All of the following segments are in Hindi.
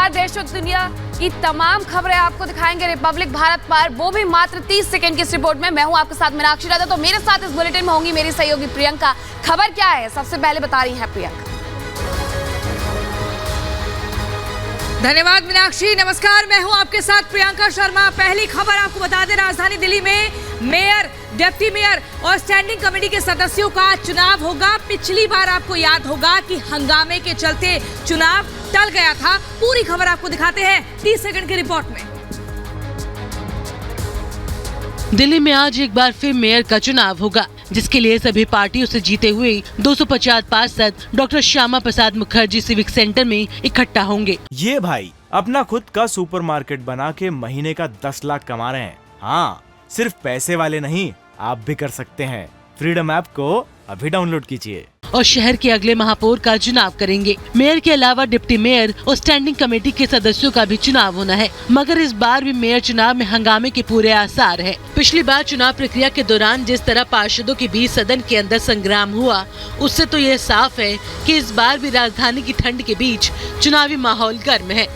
नमस्कार, देश और दुनिया की तमाम खबरें आपको दिखाएंगे रिपब्लिक भारत पर, वो भी मात्र 30 सेकंड की इस रिपोर्ट में। मैं हूं आपके साथ मीनाक्षी राधा। तो मेरे साथ इस बुलेटिन में होंगी मेरी सहयोगी प्रियंका। खबर क्या है, सबसे पहले बता रही हैं प्रियंका। धन्यवाद मीनाक्षी। नमस्कार, मैं हूं आपके साथ प्रियंका शर्मा। पहली खबर आपको बता दें, राजधानी दिल्ली में मेयर, डिप्टी मेयर और स्टैंडिंग कमेटी के सदस्यों का चुनाव होगा। पिछली बार आपको याद होगा कि हंगामे के चलते चुनाव टल गया था। पूरी खबर आपको दिखाते हैं 30 सेकंड की रिपोर्ट में। दिल्ली में आज एक बार फिर मेयर का चुनाव होगा, जिसके लिए सभी पार्टियों से जीते हुए 250 पार्षद doctor Shyama Prasad Mukherjee civic centre में इकट्ठा होंगे। ये भाई अपना खुद का सुपरमार्केट बना के महीने का 10 लाख कमा रहे हैं। हाँ, सिर्फ पैसे वाले नहीं, आप भी कर सकते हैं। फ्रीडम ऐप को अभी डाउनलोड कीजिए। और शहर के अगले महापौर का चुनाव करेंगे। मेयर के अलावा डिप्टी मेयर और स्टैंडिंग कमेटी के सदस्यों का भी चुनाव होना है, मगर इस बार भी मेयर चुनाव में हंगामे के पूरे आसार है। पिछली बार चुनाव प्रक्रिया के दौरान जिस तरह पार्षदों के बीच सदन के अंदर संग्राम हुआ, उससे तो ये साफ है कि इस बार भी राजधानी की ठंड के बीच चुनावी माहौल गर्म है।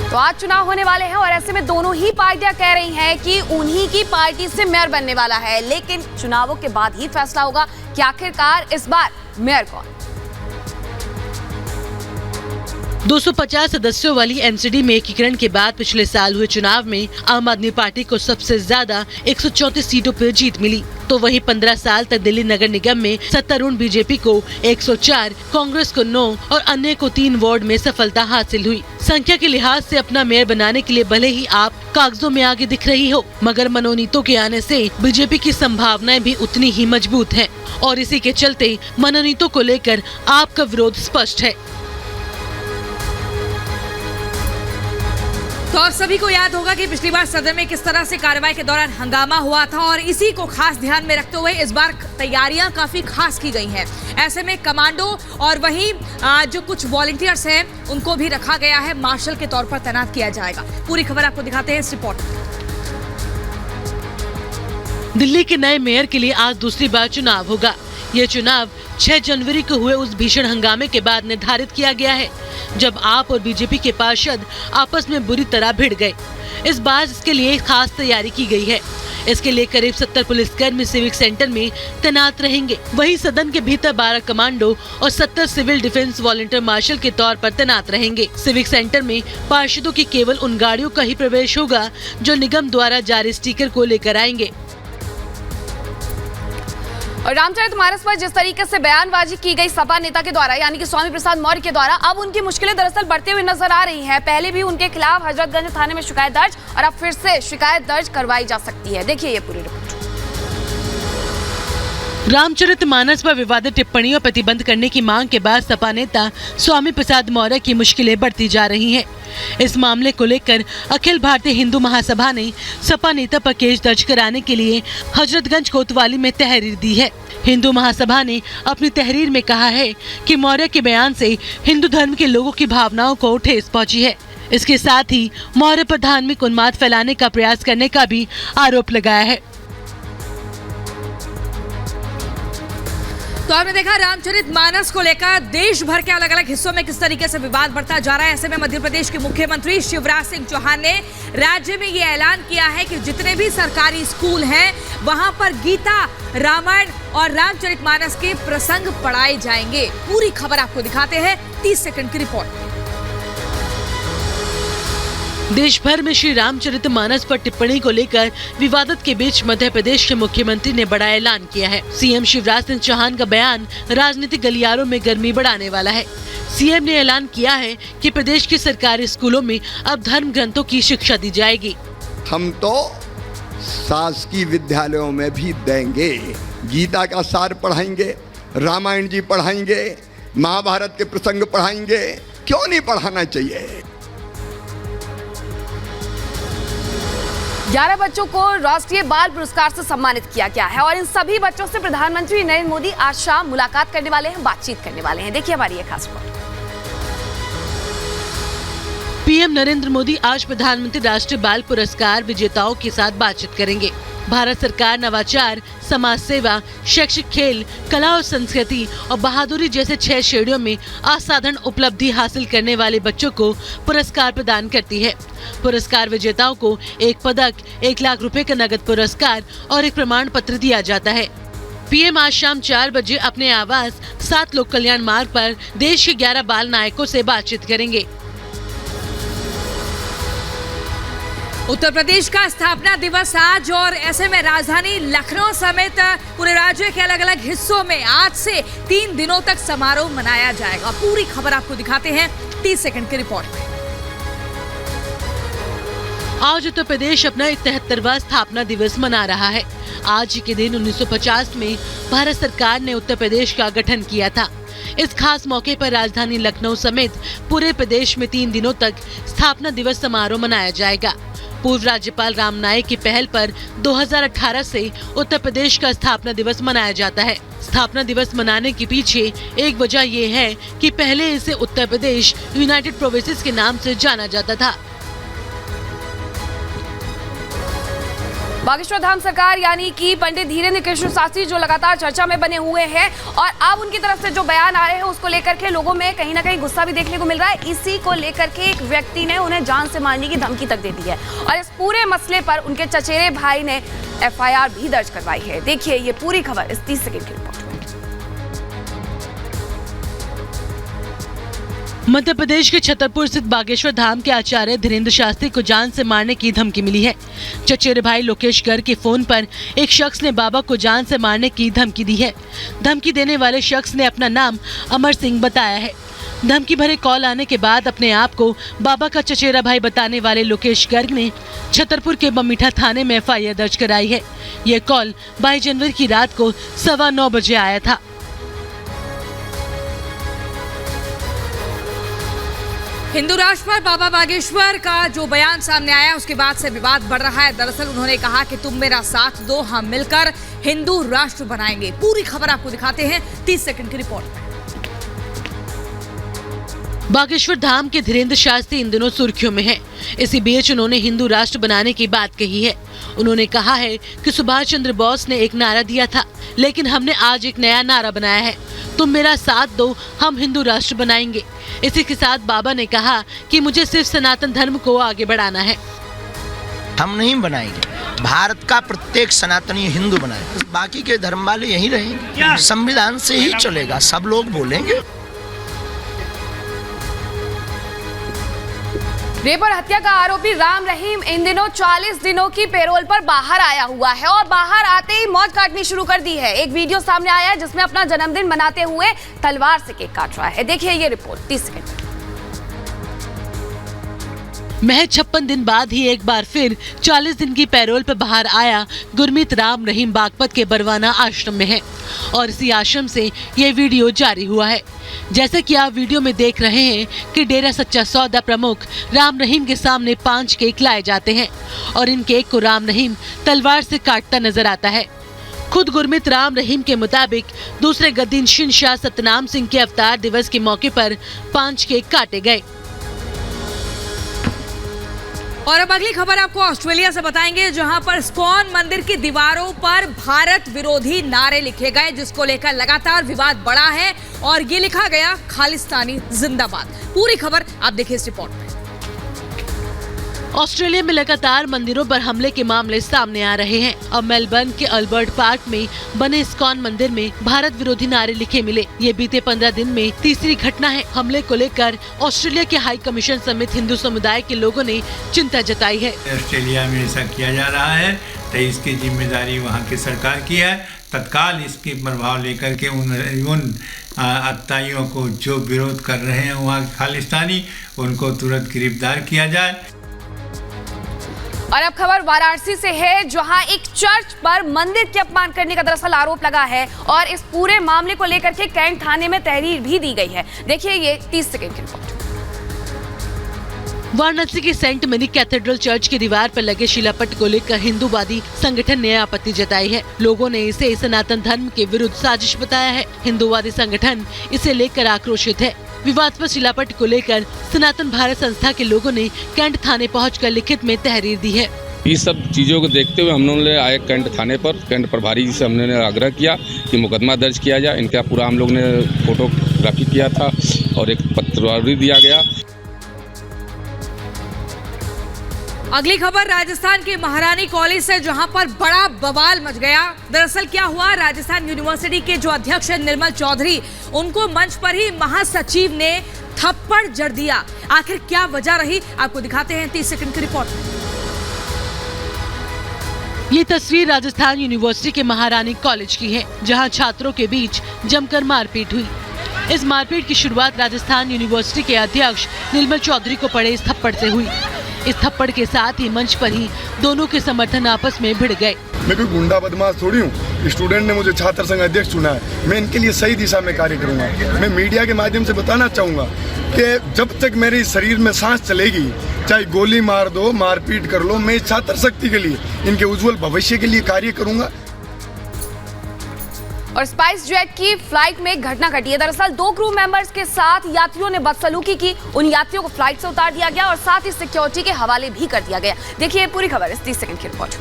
तो आज चुनाव होने वाले हैं और ऐसे में दोनों ही पार्टियां कह रही हैं कि उन्हीं की पार्टी से मेयर बनने वाला है, लेकिन चुनावों के बाद ही फैसला होगा कि आखिरकार इस बार मेयर कौन। 250 सदस्यों वाली एनसीडी में एकीकरण के बाद पिछले साल हुए चुनाव में आम आदमी पार्टी को सबसे ज्यादा 134 सीटों पर जीत मिली, तो वहीं 15 साल तक दिल्ली नगर निगम में सत्तारूढ़ बीजेपी को 104, कांग्रेस को 9 और अन्य को 3 वार्ड में सफलता हासिल हुई। संख्या के लिहाज से अपना मेयर बनाने के लिए भले ही आप कागजों में आगे दिख रही हो, मगर मनोनीतों के आने से बीजेपी की संभावनाएं भी उतनी ही मजबूत हैं और इसी के चलते मनोनीतों को लेकर आपका विरोध स्पष्ट है। तो आप सभी को याद होगा कि पिछली बार सदन में किस तरह से कार्रवाई के दौरान हंगामा हुआ था और इसी को खास ध्यान में रखते हुए इस बार तैयारियां काफी खास की गई हैं। ऐसे में कमांडो और वहीं जो कुछ वॉलंटियर्स हैं उनको भी रखा गया है, मार्शल के तौर पर तैनात किया जाएगा। पूरी खबर आपको दिखाते हैं इस रिपोर्ट में। दिल्ली के नए मेयर के लिए आज दूसरी बार चुनाव होगा। ये चुनाव 6 जनवरी को हुए उस भीषण हंगामे के बाद निर्धारित किया गया है, जब आप और बीजेपी के पार्षद आपस में बुरी तरह भिड़ गए। इस बार इसके लिए खास तैयारी की गई है। इसके लिए करीब 70 पुलिसकर्मी सिविक सेंटर में तैनात रहेंगे। वहीं सदन के भीतर 12 कमांडो और 70 सिविल डिफेंस वॉलंटियर मार्शल के तौर पर तैनात रहेंगे। सिविक सेंटर में पार्षदों की केवल उन गाड़ियों का ही प्रवेश होगा जो निगम द्वारा जारी स्टिकर को लेकर आएंगे। और रामचरितमानस पर जिस तरीके से बयानबाजी की गई सपा नेता के द्वारा, यानी कि स्वामी प्रसाद मौर्य के द्वारा, अब उनकी मुश्किलें दरअसल बढ़ते हुए नजर आ रही हैं। पहले भी उनके खिलाफ हजरतगंज थाने में शिकायत दर्ज और अब फिर से शिकायत दर्ज करवाई जा सकती है। देखिए ये पूरी रिपोर्ट। रामचरितमानस पर विवादित टिप्पणियों पर प्रतिबंध करने की मांग के बाद सपा नेता स्वामी प्रसाद मौर्य की मुश्किलें बढ़ती जा रही हैं। इस मामले को लेकर अखिल भारतीय हिंदू महासभा ने सपा नेता पर केस दर्ज कराने के लिए हजरतगंज कोतवाली में तहरीर दी है। हिंदू महासभा ने अपनी तहरीर में कहा है कि मौर्य के बयान से हिंदू धर्म के लोगों की भावनाओं को ठेस पहुंची है। इसके साथ ही मौर्य पर धार्मिक उन्माद फैलाने का प्रयास करने का भी आरोप लगाया है। तो आपने देखा रामचरितमानस को लेकर देश भर के अलग अलग हिस्सों में किस तरीके से विवाद बढ़ता जा रहा है। ऐसे में मध्य प्रदेश के मुख्यमंत्री शिवराज सिंह चौहान ने राज्य में ये ऐलान किया है कि जितने भी सरकारी स्कूल हैं वहां पर गीता, रामायण और रामचरितमानस के प्रसंग पढ़ाए जाएंगे। पूरी खबर आपको दिखाते हैं 30 सेकंड की रिपोर्ट। देश भर में श्री रामचरितमानस पर टिप्पणी को लेकर विवादत के बीच मध्य प्रदेश के मुख्यमंत्री ने बड़ा ऐलान किया है। सीएम शिवराज सिंह चौहान का बयान राजनीतिक गलियारों में गर्मी बढ़ाने वाला है। सीएम ने ऐलान किया है कि प्रदेश के सरकारी स्कूलों में अब धर्म ग्रंथों की शिक्षा दी जाएगी। हम तो शासकीय विद्यालयों में भी देंगे, गीता का सार पढ़ाएंगे, रामायण जी पढ़ाएंगे, महाभारत के प्रसंग पढ़ाएंगे। क्यों नहीं पढ़ाना चाहिए। 11 बच्चों को राष्ट्रीय बाल पुरस्कार से सम्मानित किया गया है और इन सभी बच्चों से प्रधानमंत्री नरेंद्र मोदी आज शाम मुलाकात करने वाले हैं, बातचीत करने वाले हैं। देखिए हमारी ये खास रिपोर्ट। पीएम नरेंद्र मोदी आज प्रधानमंत्री राष्ट्रीय बाल पुरस्कार विजेताओं के साथ बातचीत करेंगे। भारत सरकार नवाचार, समाज सेवा, शैक्षिक, खेल, कला और संस्कृति और बहादुरी जैसे 6 श्रेणियों में असाधारण उपलब्धि हासिल करने वाले बच्चों को पुरस्कार प्रदान करती है। पुरस्कार विजेताओं को एक पदक, 1 लाख रुपए का नगद पुरस्कार और एक प्रमाण पत्र दिया जाता है। पीएम आज शाम 4 बजे अपने आवास 7 लोक कल्याण मार्ग पर देश के 11 बाल नायकों से बातचीत करेंगे। उत्तर प्रदेश का स्थापना दिवस आज, और ऐसे में राजधानी लखनऊ समेत पूरे राज्य के अलग अलग हिस्सों में आज से 3 दिनों तक समारोह मनाया जाएगा। पूरी खबर आपको दिखाते हैं 30 सेकंड की रिपोर्ट में। आज उत्तर प्रदेश अपना 73वां स्थापना दिवस मना रहा है। आज के दिन 1950 में भारत सरकार ने उत्तर प्रदेश का गठन किया था। इस खास मौके पर राजधानी लखनऊ समेत पूरे प्रदेश में 3 दिनों तक स्थापना दिवस समारोह मनाया जाएगा। पूर्व राज्यपाल राम नाईक की पहल पर 2018 से उत्तर प्रदेश का स्थापना दिवस मनाया जाता है। स्थापना दिवस मनाने के पीछे एक वजह ये है कि पहले इसे उत्तर प्रदेश यूनाइटेड प्रोविंसेस के नाम से जाना जाता था। बागेश्वर धाम सरकार यानी कि पंडित धीरेन्द्र कृष्ण शास्त्री जो लगातार चर्चा में बने हुए हैं, और अब उनकी तरफ से जो बयान आ रहे हैं उसको लेकर के लोगों में कहीं ना कहीं गुस्सा भी देखने को मिल रहा है। इसी को लेकर के एक व्यक्ति ने उन्हें जान से मारने की धमकी तक दे दी है, और इस पूरे मसले पर उनके चचेरे भाई ने FIR भी दर्ज करवाई है। देखिए ये पूरी खबर इस 30 सेकंड की रिपोर्ट में। मध्य प्रदेश के छतरपुर स्थित बागेश्वर धाम के आचार्य धीरेन्द्र शास्त्री को जान से मारने की धमकी मिली है। चचेरे भाई लोकेश गर्ग के फोन पर एक शख्स ने बाबा को जान से मारने की धमकी दी है। धमकी देने वाले शख्स ने अपना नाम अमर सिंह बताया है। धमकी भरे कॉल आने के बाद अपने आप को बाबा का चचेरा भाई बताने वाले लोकेश गर्ग ने छतरपुर के बमीठा थाने में FIR दर्ज कराई है। ये कॉल 22 जनवरी की रात को 9:15 बजे आया था। हिंदू राष्ट्र पर बाबा बागेश्वर का जो बयान सामने आया उसके बाद से विवाद बढ़ रहा है। दरअसल उन्होंने कहा कि तुम मेरा साथ दो, हम मिलकर हिंदू राष्ट्र बनाएंगे। पूरी खबर आपको दिखाते हैं 30 सेकंड की रिपोर्ट में। बागेश्वर धाम के धीरेन्द्र शास्त्री इन दिनों सुर्खियों में हैं। इसी बीच उन्होंने हिंदू राष्ट्र बनाने की बात कही है। उन्होंने कहा है कि सुभाष चंद्र बोस ने एक नारा दिया था, लेकिन हमने आज एक नया नारा बनाया है, तुम मेरा साथ दो, हम हिंदू राष्ट्र बनाएंगे। इसी के साथ बाबा ने कहा कि मुझे सिर्फ सनातन धर्म को आगे बढ़ाना है। हम नहीं बनाएंगे, भारत का प्रत्येक सनातनी हिंदू बनाएगा, बाकी के धर्म वाले यहीं रहेंगे। संविधान से ही चलेगा, सब लोग बोलेंगे। रेप और हत्या का आरोपी राम रहीम इन दिनों 40 दिनों की पैरोल पर बाहर आया हुआ है, और बाहर आते ही मौज काटनी शुरू कर दी है। एक वीडियो सामने आया है जिसमें अपना जन्मदिन मनाते हुए तलवार से केक काट रहा है। देखिए ये रिपोर्ट 30 सेकंड। महज 56 दिन बाद ही एक बार फिर 40 दिन की पैरोल पर बाहर आया गुरमीत राम रहीम बागपत के बरवाना आश्रम में है, और इसी आश्रम से ये वीडियो जारी हुआ है। जैसे कि आप वीडियो में देख रहे हैं कि डेरा सच्चा सौदा प्रमुख राम रहीम के सामने 5 केक लाए जाते हैं, और इन केक को राम रहीम तलवार से काटता नजर आता है। खुद गुरमीत राम रहीम के मुताबिक दूसरे गद्दी शहंशाह सतनाम सिंह के अवतार दिवस के मौके पर 5 केक काटे गए। और अब अगली खबर आपको ऑस्ट्रेलिया से बताएंगे, जहां पर इस्कॉन मंदिर की दीवारों पर भारत विरोधी नारे लिखे गए, जिसको लेकर लगातार विवाद बढ़ा है, और ये लिखा गया खालिस्तानी जिंदाबाद। पूरी खबर आप देखिए इस रिपोर्ट में। ऑस्ट्रेलिया में लगातार मंदिरों पर हमले के मामले सामने आ रहे हैं, और मेलबर्न के अल्बर्ट पार्क में बने इस्कॉन मंदिर में भारत विरोधी नारे लिखे मिले। ये बीते 15 दिन में तीसरी घटना है। हमले को लेकर ऑस्ट्रेलिया के हाई कमीशन समेत हिंदू समुदाय के लोगों ने चिंता जताई है। ऑस्ट्रेलिया में ऐसा किया जा रहा है तो इसकी जिम्मेदारी वहाँ की सरकार की है। तत्काल इसके प्रभाव लेकर के उन अत्याचारियों को जो विरोध कर रहे हैं वहाँ खालिस्तानी, उनको तुरंत गिरफ्तार किया जाए। और अब खबर वाराणसी से है, जहां एक चर्च पर मंदिर के अपमान करने का दरअसल आरोप लगा है, और इस पूरे मामले को लेकर के कैंट थाने में तहरीर भी दी गई है। देखिए ये 30 सेकंड की रिपोर्ट। वाराणसी के सेंट मेरी कैथेड्रल चर्च की दीवार पर लगे शिलापट को लेकर हिंदूवादी संगठन ने आपत्ति जताई है। लोगों ने इसे सनातन धर्म के विरुद्ध साजिश बताया है। हिंदूवादी संगठन इसे लेकर आक्रोशित है। विवादास्पद शिलापट को लेकर सनातन भारत संस्था के लोगों ने कैंट थाने पहुंचकर लिखित में तहरीर दी है। इस सब चीज़ों को देखते हुए हम लोगों ने आए कैंट थाने पर, कैंट प्रभारी जी से हमने आग्रह किया कि मुकदमा दर्ज किया जाए। इनका पूरा हम लोग ने फोटोग्राफी किया था और एक पत्र भी दिया गया। अगली खबर राजस्थान के महारानी कॉलेज से, जहां पर बड़ा बवाल मच गया। दरअसल क्या हुआ, राजस्थान यूनिवर्सिटी के जो अध्यक्ष हैं निर्मल चौधरी, उनको मंच पर ही महासचिव ने थप्पड़ जड़ दिया। आखिर क्या वजह रही, आपको दिखाते हैं 30 सेकंड की रिपोर्ट। ये तस्वीर राजस्थान यूनिवर्सिटी के महारानी कॉलेज की है, जहां छात्रों के बीच जमकर मारपीट हुई। इस मारपीट की शुरुआत राजस्थान यूनिवर्सिटी के अध्यक्ष निर्मल चौधरी को पड़े इस थप्पड़ से हुई। इस थप्पड़ के साथ ही मंच पर ही दोनों के समर्थन आपस में भिड़ गए। मैं कोई गुंडा बदमाश थोड़ी हूँ। स्टूडेंट ने मुझे छात्र संघ अध्यक्ष चुना है, मैं इनके लिए सही दिशा में कार्य करूंगा। मैं मीडिया के माध्यम से बताना चाहूंगा कि जब तक मेरे शरीर में सांस चलेगी, चाहे गोली मार दो, मारपीट कर लो, मैं छात्र शक्ति के लिए, इनके उज्जवल भविष्य के लिए कार्य करूंगा। और स्पाइस जेट की फ्लाइट में घटना घटी है। दरअसल 2 क्रू मेंबर्स के साथ यात्रियों ने बदसलूकी की। उन यात्रियों को फ्लाइट से उतार दिया गया और साथ ही सिक्योरिटी के हवाले भी कर दिया गया। देखिए पूरी खबर इस 30 सेकंड की रिपोर्ट।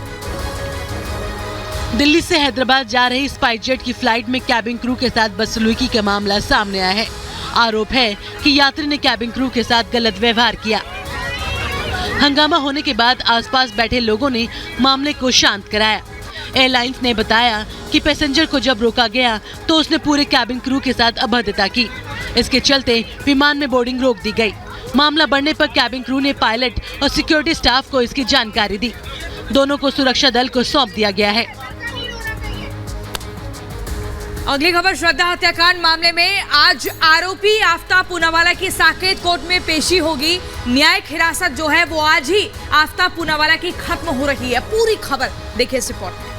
दिल्ली से हैदराबाद जा रही स्पाइस जेट की फ्लाइट में कैबिन क्रू के साथ बदसलूकी का मामला सामने आया है। आरोप है कि यात्री ने कैबिन क्रू के साथ गलत व्यवहार किया। हंगामा होने के बाद आसपास बैठे लोगों ने मामले को शांत कराया। एयरलाइंस ने बताया कि पैसेंजर को जब रोका गया तो उसने पूरे कैबिन क्रू के साथ अभद्रता की। इसके चलते विमान में बोर्डिंग रोक दी गई। मामला बढ़ने पर कैबिन क्रू ने पायलट और सिक्योरिटी स्टाफ को इसकी जानकारी दी। दोनों को सुरक्षा दल को सौंप दिया गया है। अगली खबर श्रद्धा हत्याकांड मामले में आज आरोपी आफ्ताब पूनावाला की साकेत कोर्ट में पेशी होगी। न्यायिक हिरासत जो है वो आज ही आफ्ताब पूनावाला की खत्म हो रही है। पूरी खबर देखिए इस रिपोर्ट में।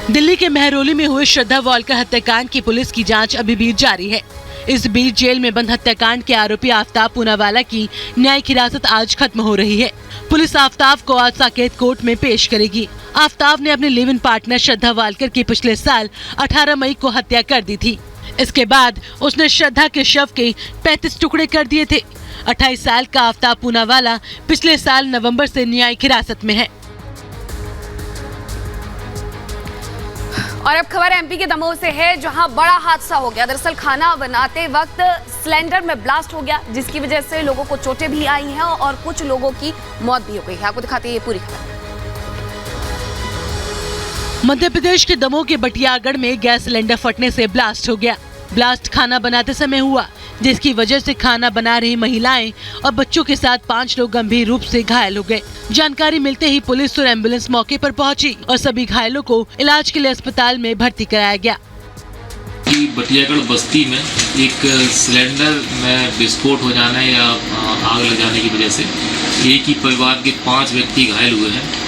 दिल्ली के मेहरौली में हुए श्रद्धा वालकर हत्याकांड की पुलिस की जांच अभी भी जारी है। इस बीच जेल में बंद हत्याकांड के आरोपी आफ्ताब पूनावाला की न्यायिक हिरासत आज खत्म हो रही है। पुलिस आफ्ताब को आज साकेत कोर्ट में पेश करेगी। आफ्ताब ने अपने live in partner Shraddha Walker की पिछले साल 18 मई को हत्या कर दी थी। इसके बाद उसने श्रद्धा के शव के 35 टुकड़े कर दिए थे। 28 साल का आफ्ताब पूनावाला पिछले साल नवंबर से न्यायिक हिरासत में है। और अब खबर एमपी के दमोह से है, जहां बड़ा हादसा हो गया। दरअसल खाना बनाते वक्त सिलेंडर में ब्लास्ट हो गया, जिसकी वजह से लोगों को चोटें भी आई हैं और कुछ लोगों की मौत भी हो गई है। आपको दिखाते हैं ये पूरी खबर। मध्य प्रदेश के दमोह के बटियागढ़ में गैस सिलेंडर फटने से ब्लास्ट हो गया। ब्लास्ट खाना बनाते समय हुआ, जिसकी वजह से खाना बना रही महिलाएं और बच्चों के साथ 5 लोग गंभीर रूप से घायल हो गए। जानकारी मिलते ही पुलिस और एम्बुलेंस मौके पर पहुंची और सभी घायलों को इलाज के लिए अस्पताल में भर्ती कराया गया। बटियागढ़ बस्ती में एक सिलेंडर में विस्फोट हो जाने या आग लग जाने की वजह से एक ही परिवार के 5 व्यक्ति घायल हुए हैं।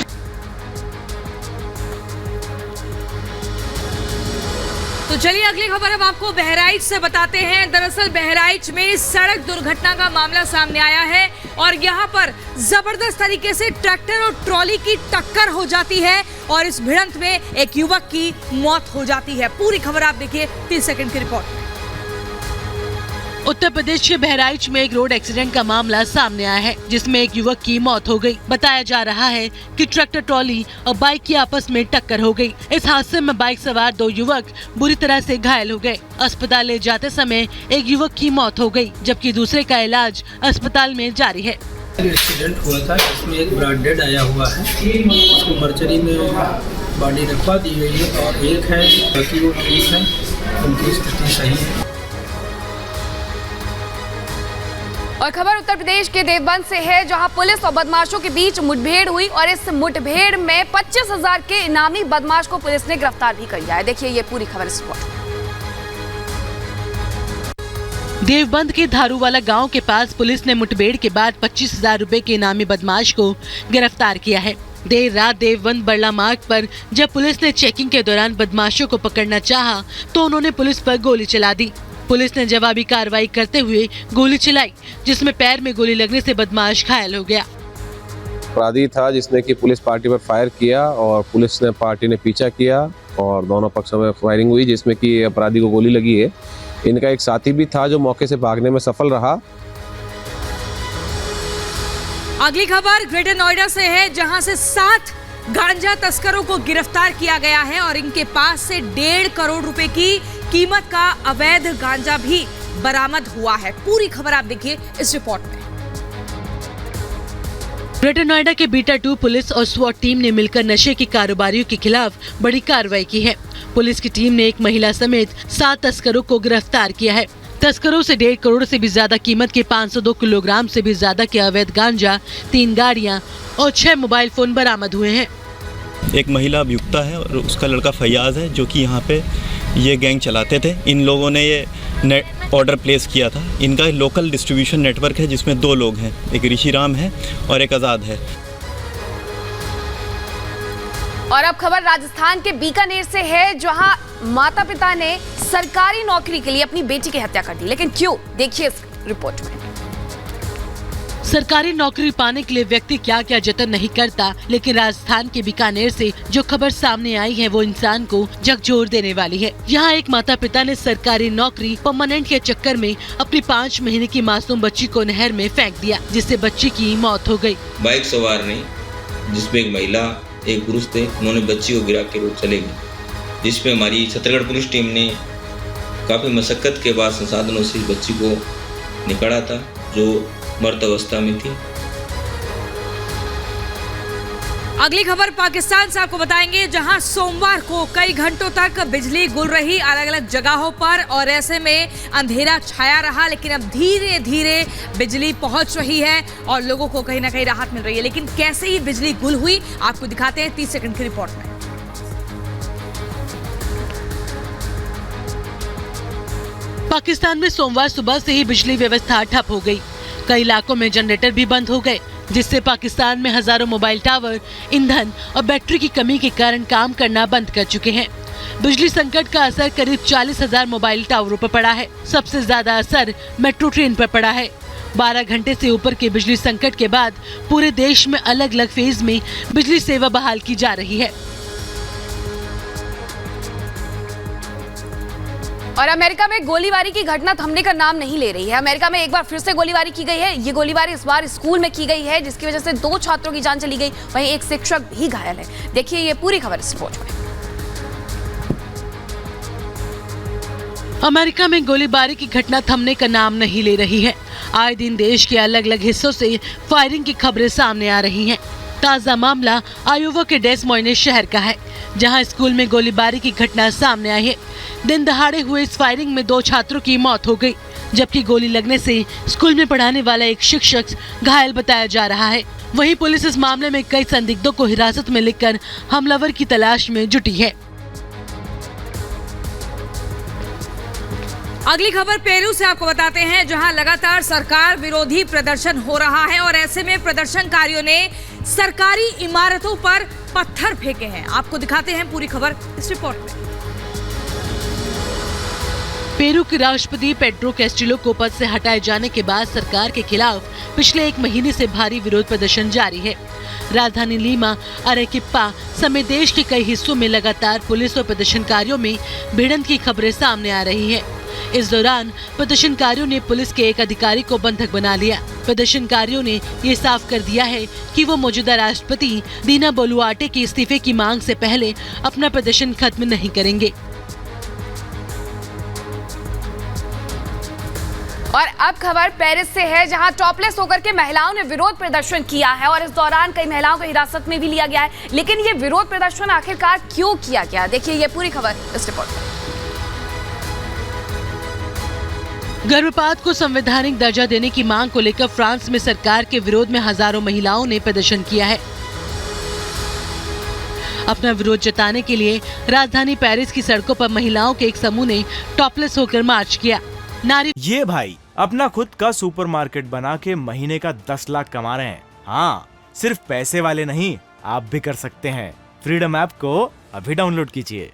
तो चलिए अगली खबर अब आपको बहराइच से बताते हैं। दरअसल बहराइच में सड़क दुर्घटना का मामला सामने आया है और यहाँ पर जबरदस्त तरीके से ट्रैक्टर और ट्रॉली की टक्कर हो जाती है और इस भिड़ंत में एक युवक की मौत हो जाती है। पूरी खबर आप देखिए 30 सेकंड की रिपोर्ट। उत्तर प्रदेश के बहराइच में एक रोड एक्सीडेंट का मामला सामने आया है, जिसमें एक युवक की मौत हो गई। बताया जा रहा है कि ट्रैक्टर ट्रॉली और बाइक की आपस में टक्कर हो गई। इस हादसे में बाइक सवार 2 युवक बुरी तरह से घायल हो गए। अस्पताल ले जाते समय एक युवक की मौत हो गई, जबकि दूसरे का इलाज अस्पताल में जारी है। एक्सीडेंट हुआ था, इसमें एक ब्लड डेड आया हुआ है, उसको मर्चरी में बॉडी रखवा दी गई है और एक है बाकी वो ठीक है, उनकी स्थिति सही है। और खबर उत्तर प्रदेश के देवबंद से है, जहां पुलिस और बदमाशों के बीच मुठभेड़ हुई और इस मुठभेड़ में 25,000 के इनामी बदमाश को पुलिस ने गिरफ्तार भी कर लिया है। देखिए ये पूरी खबर इस वक्त। देवबंद के धारूवाला गांव के पास पुलिस ने मुठभेड़ के बाद 25,000 रुपए के इनामी बदमाश को गिरफ्तार किया है। देर रात देवबंद बड़ला मार्ग पर जब पुलिस ने चेकिंग के दौरान बदमाशों को पकड़ना चाहा तो उन्होंने पुलिस पर गोली चला दी। पुलिस ने जवाबी कार्रवाई करते हुए गोली चलाई, जिसमें पैर में गोली लगने से बदमाश घायल हो गया। अपराधी था जिसने कि पुलिस पार्टी पर फायर किया और पुलिस ने पार्टी ने पीछा किया और दोनों पक्षों में फायरिंग हुई, जिसमें कि अपराधी को गोली लगी है। इनका एक साथी भी था जो मौके से भागने में सफल रहा। अगली खबर ग्रेटर नोएडा से है, जहां से 7 गांजा तस्करों को गिरफ्तार किया गया है और इनके पास से 1.5 करोड़ रुपए की कीमत का अवैध गांजा भी बरामद हुआ है। पूरी खबर आप देखिए इस रिपोर्ट में। ग्रेटर नोएडा के बीटा 2 पुलिस और स्वॉट टीम ने मिलकर नशे के कारोबारियों के खिलाफ बड़ी कार्रवाई की है। पुलिस की टीम ने एक महिला समेत 7 तस्करों को गिरफ्तार किया है। तस्करों से 1.5 करोड़ से भी ज्यादा कीमत के 502 किलोग्राम से भी ज्यादा के अवैध गांजा, 3 गाड़ियां और 6 मोबाइल फोन बरामद हुए हैं। एक महिला अभियुक्ता है और उसका लड़का फैयाज है, जो कि यहाँ पे ये गैंग चलाते थे। इन लोगों ने ये ऑर्डर प्लेस किया था। इनका लोकल डिस्ट्रीब्यूशन नेटवर्क है, जिसमें 2 लोग हैं, एक ऋषि राम है और एक आज़ाद है। और अब खबर राजस्थान के बीकानेर से है, जहां माता पिता ने सरकारी नौकरी के लिए अपनी बेटी की हत्या कर दी। लेकिन क्यों, देखिए इस रिपोर्ट में। सरकारी नौकरी पाने के लिए व्यक्ति क्या क्या जतन नहीं करता, लेकिन राजस्थान के बीकानेर से जो खबर सामने आई है वो इंसान को झकझोर देने वाली है। यहाँ एक माता पिता ने सरकारी नौकरी परमानेंट के चक्कर में अपनी 5 महीने की मासूम बच्ची को नहर में फेंक दिया, जिससे बच्ची की मौत हो गयी। बाइक सवार ने, जिसमें एक महिला एक पुरुष थे, उन्होंने बच्ची को गिरा के रोड चले गए, जिसपे हमारी छत्तीसगढ़ पुलिस टीम ने काफी मशक्कत के बाद संसाधनों से बच्ची को निकाला था, जो मृत अवस्था में थी। अगली खबर पाकिस्तान से आपको बताएंगे, जहां सोमवार को कई घंटों तक बिजली गुल रही अलग अलग जगहों पर और ऐसे में अंधेरा छाया रहा। लेकिन अब धीरे धीरे बिजली पहुंच रही है और लोगों को कहीं ना कहीं राहत मिल रही है। लेकिन कैसे ही बिजली गुल हुई, आपको दिखाते हैं 30 सेकंड की रिपोर्ट में। पाकिस्तान में सोमवार सुबह से ही बिजली व्यवस्था ठप हो गई। कई इलाकों में जनरेटर भी बंद हो गए, जिससे पाकिस्तान में हजारों मोबाइल टावर ईंधन और बैटरी की कमी के कारण काम करना बंद कर चुके हैं। बिजली संकट का असर करीब 40,000 मोबाइल टावरों पर पड़ा है। सबसे ज्यादा असर मेट्रो ट्रेन पर पड़ा है। 12 घंटे से ऊपर के बिजली संकट के बाद पूरे देश में अलग अलग फेज में बिजली सेवा बहाल की जा रही है। और अमेरिका में गोलीबारी की घटना थमने का नाम नहीं ले रही है। अमेरिका में एक बार फिर से गोलीबारी की गई है। ये गोलीबारी इस बार स्कूल में की गई है, जिसकी वजह से 2 छात्रों की जान चली गई, वहीं एक शिक्षक भी घायल है। देखिए ये पूरी खबर इस रिपोर्ट में। अमेरिका में गोलीबारी की घटना थमने का नाम नहीं ले रही है। आए दिन देश के अलग अलग हिस्सों से फायरिंग की खबरें सामने आ रही हैं। ताजा मामला आयोवा के डेस मोइनेस शहर का है, जहां स्कूल में गोलीबारी की घटना सामने आई है। दिन दहाड़े हुए इस फायरिंग में 2 छात्रों की मौत हो गई, जबकि गोली लगने से स्कूल में पढ़ाने वाला एक शिक्षक घायल बताया जा रहा है। वहीं पुलिस इस मामले में कई संदिग्धों को हिरासत में लेकर हमलावर की तलाश में जुटी है। अगली खबर पेरू से आपको बताते हैं, जहां लगातार सरकार विरोधी प्रदर्शन हो रहा है और ऐसे में प्रदर्शनकारियों ने सरकारी इमारतों पर पत्थर फेंके हैं। आपको दिखाते हैं पूरी खबर इस रिपोर्ट में। पेरू के राष्ट्रपति पेड्रो कैस्टिलो को पद से हटाए जाने के बाद सरकार के खिलाफ पिछले 1 महीने से भारी विरोध प्रदर्शन जारी है। राजधानी लीमा, अरेकिप्पा समेत देश के कई हिस्सों में लगातार पुलिस और प्रदर्शनकारियों में भिड़ंत की खबरें सामने आ रही है। इस दौरान प्रदर्शनकारियों ने पुलिस के एक अधिकारी को बंधक बना लिया। प्रदर्शनकारियों ने ये साफ कर दिया है कि वो मौजूदा राष्ट्रपति दीना बोलुआर्टे के इस्तीफे की मांग से पहले अपना प्रदर्शन खत्म नहीं करेंगे। और अब खबर पेरिस से है, जहां टॉपलेस होकर के महिलाओं ने विरोध प्रदर्शन किया है और इस दौरान कई महिलाओं को हिरासत में भी लिया गया है। लेकिन ये विरोध प्रदर्शन आखिरकार क्यों किया गया, देखिए ये पूरी खबर इस रिपोर्ट में। गर्भपात को संवैधानिक दर्जा देने की मांग को लेकर फ्रांस में सरकार के विरोध में हजारों महिलाओं ने प्रदर्शन किया है। अपना विरोध जताने के लिए राजधानी पेरिस की सड़कों पर महिलाओं के एक समूह ने टॉपलेस होकर मार्च किया। ये भाई अपना खुद का सुपरमार्केट बना के महीने का 10 लाख कमा रहे हैं। हाँ, सिर्फ पैसे वाले नहीं, आप भी कर सकते हैं। फ्रीडम ऐप को अभी डाउनलोड कीजिए।